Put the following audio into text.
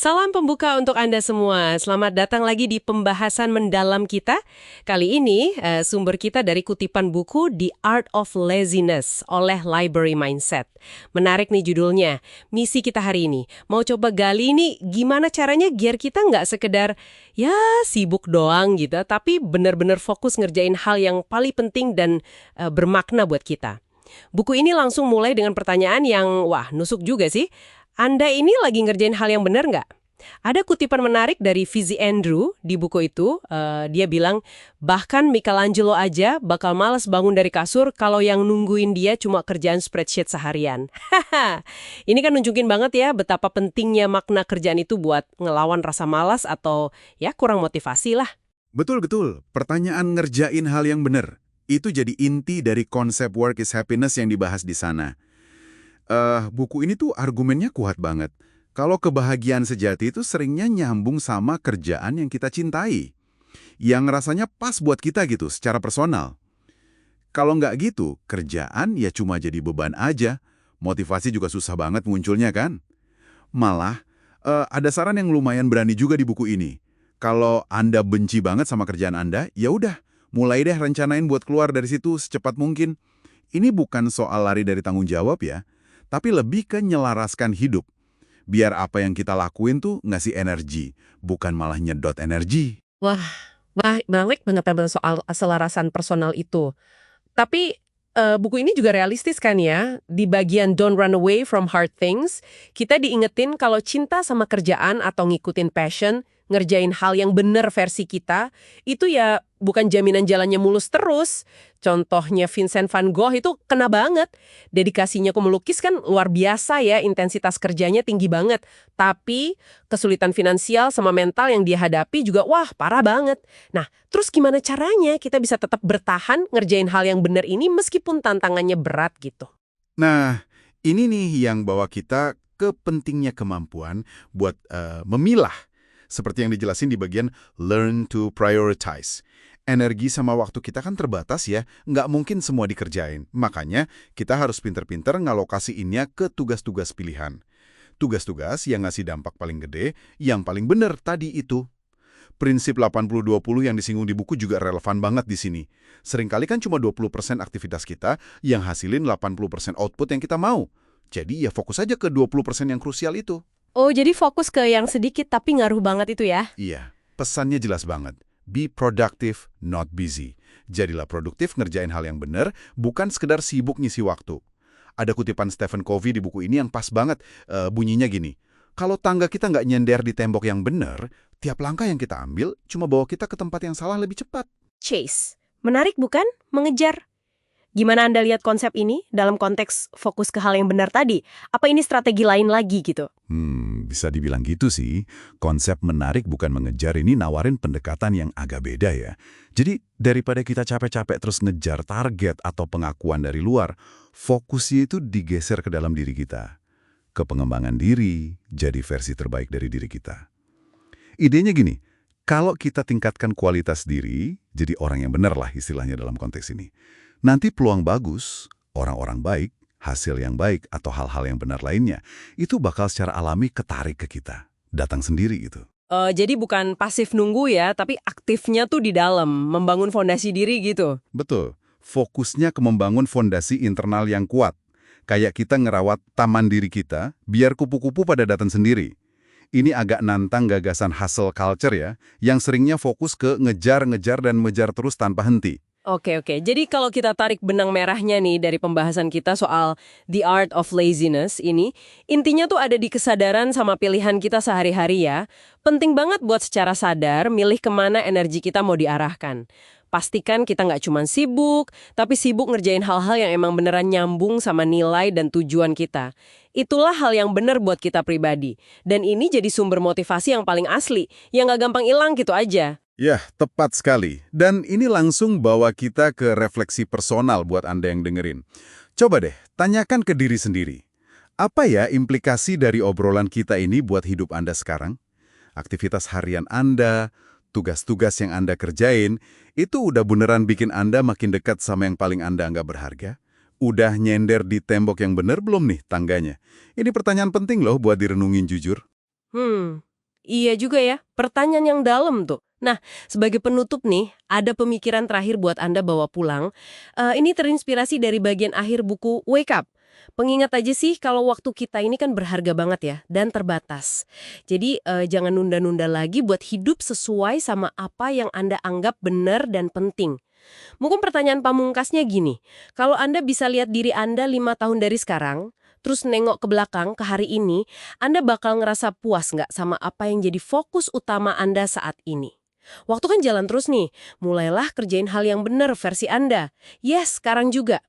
Salam pembuka untuk Anda semua. Selamat datang lagi di pembahasan mendalam kita. Kali ini sumber kita dari kutipan buku The Art of Laziness oleh Library Mindset. Menarik nih judulnya. Misi kita hari ini. Mau coba gali ini gimana caranya biar kita nggak sekedar ya sibuk doang gitu, tapi benar-benar fokus ngerjain hal yang paling penting dan bermakna buat kita. Buku ini langsung mulai dengan pertanyaan yang wah nusuk juga sih. Anda ini lagi ngerjain hal yang benar nggak? Ada kutipan menarik dari Fizzy Andrew di buku itu. Dia bilang, bahkan Michelangelo aja bakal males bangun dari kasur kalau yang nungguin dia cuma kerjaan spreadsheet seharian. Ini kan nunjukin banget ya betapa pentingnya makna kerjaan itu buat ngelawan rasa malas atau ya kurang motivasi lah. Betul-betul, pertanyaan ngerjain hal yang benar. Itu jadi inti dari konsep work is happiness yang dibahas di sana. Buku ini tuh argumennya kuat banget. Kalau kebahagiaan sejati itu seringnya nyambung sama kerjaan yang kita cintai. Yang rasanya pas buat kita gitu, secara personal. Kalau nggak gitu, kerjaan ya cuma jadi beban aja. Motivasi juga susah banget munculnya kan? Malah, ada saran yang lumayan berani juga di buku ini. Kalau Anda benci banget sama kerjaan Anda, ya udah, mulai deh rencanain buat keluar dari situ secepat mungkin. Ini bukan soal lari dari tanggung jawab ya, tapi lebih ke nyelaraskan hidup. Biar apa yang kita lakuin tuh ngasih energi, bukan malah nyedot energi. Wah, balik benar-benar soal keselarasan personal itu. Tapi buku ini juga realistis kan ya? Di bagian Don't Run Away from Hard Things, kita diingetin kalau cinta sama kerjaan atau ngikutin passion, ngerjain hal yang bener versi kita, itu ya bukan jaminan jalannya mulus terus. Contohnya Vincent van Gogh itu kena banget. Dedikasinya ke melukis kan luar biasa ya, intensitas kerjanya tinggi banget. Tapi kesulitan finansial sama mental yang dia hadapi juga wah parah banget. Nah, terus gimana caranya kita bisa tetap bertahan ngerjain hal yang bener ini meskipun tantangannya berat gitu? Nah, ini nih yang bawa kita ke pentingnya kemampuan buat memilah. Seperti yang dijelasin di bagian Learn to Prioritize. Energi sama waktu kita kan terbatas ya, nggak mungkin semua dikerjain. Makanya kita harus pinter-pinter ngalokasiinnya ke tugas-tugas pilihan. Tugas-tugas yang ngasih dampak paling gede, yang paling benar tadi itu. Prinsip 80-20 yang disinggung di buku juga relevan banget di sini. Seringkali kan cuma 20% aktivitas kita yang hasilin 80% output yang kita mau. Jadi ya fokus aja ke 20% yang krusial itu. Oh, jadi fokus ke yang sedikit tapi ngaruh banget itu ya? Iya, pesannya jelas banget. Be productive, not busy. Jadilah produktif ngerjain hal yang benar, bukan sekedar sibuk ngisi waktu. Ada kutipan Stephen Covey di buku ini yang pas banget, bunyinya gini. Kalau tangga kita nggak nyender di tembok yang benar, tiap langkah yang kita ambil cuma bawa kita ke tempat yang salah lebih cepat. Chase. Menarik bukan? Mengejar. Gimana Anda lihat konsep ini dalam konteks fokus ke hal yang benar tadi? Apa ini strategi lain lagi gitu? Bisa dibilang gitu sih. Konsep menarik bukan mengejar, ini nawarin pendekatan yang agak beda ya. Jadi daripada kita capek-capek terus ngejar target atau pengakuan dari luar, fokusnya itu digeser ke dalam diri kita. Ke pengembangan diri, jadi versi terbaik dari diri kita. Idenya gini, kalau kita tingkatkan kualitas diri, jadi orang yang benar lah istilahnya dalam konteks ini. Nanti peluang bagus, orang-orang baik, hasil yang baik, atau hal-hal yang benar lainnya, itu bakal secara alami ketarik ke kita. Datang sendiri gitu. Jadi bukan pasif nunggu ya, tapi aktifnya tuh di dalam, membangun fondasi diri gitu. Betul. Fokusnya ke membangun fondasi internal yang kuat. Kayak kita ngerawat taman diri kita, biar kupu-kupu pada datang sendiri. Ini agak nantang gagasan hustle culture ya, yang seringnya fokus ke ngejar-ngejar dan mengejar terus tanpa henti. Oke. Jadi kalau kita tarik benang merahnya nih dari pembahasan kita soal The Art of Laziness ini, intinya tuh ada di kesadaran sama pilihan kita sehari-hari ya. Penting banget buat secara sadar milih kemana energi kita mau diarahkan. Pastikan kita nggak cuma sibuk, tapi sibuk ngerjain hal-hal yang emang beneran nyambung sama nilai dan tujuan kita. Itulah hal yang bener buat kita pribadi. Dan ini jadi sumber motivasi yang paling asli, yang nggak gampang hilang gitu aja. Ya, tepat sekali. Dan ini langsung bawa kita ke refleksi personal buat Anda yang dengerin. Coba deh, tanyakan ke diri sendiri. Apa ya implikasi dari obrolan kita ini buat hidup Anda sekarang? Aktivitas harian Anda, tugas-tugas yang Anda kerjain, itu udah beneran bikin Anda makin dekat sama yang paling Anda anggap berharga? Udah nyender di tembok yang bener belum nih tangganya? Ini pertanyaan penting loh buat direnungin jujur. Iya juga ya, pertanyaan yang dalam tuh. Nah, sebagai penutup nih, ada pemikiran terakhir buat Anda bawa pulang. Ini terinspirasi dari bagian akhir buku Wake Up. Pengingat aja sih kalau waktu kita ini kan berharga banget ya, dan terbatas. Jadi jangan nunda-nunda lagi buat hidup sesuai sama apa yang Anda anggap benar dan penting. Mungkin pertanyaan pamungkasnya gini, kalau Anda bisa lihat diri Anda 5 tahun dari sekarang, terus nengok ke belakang ke hari ini, Anda bakal ngerasa puas nggak sama apa yang jadi fokus utama Anda saat ini? Waktu kan jalan terus nih, mulailah kerjain hal yang benar versi Anda. Yes, sekarang juga.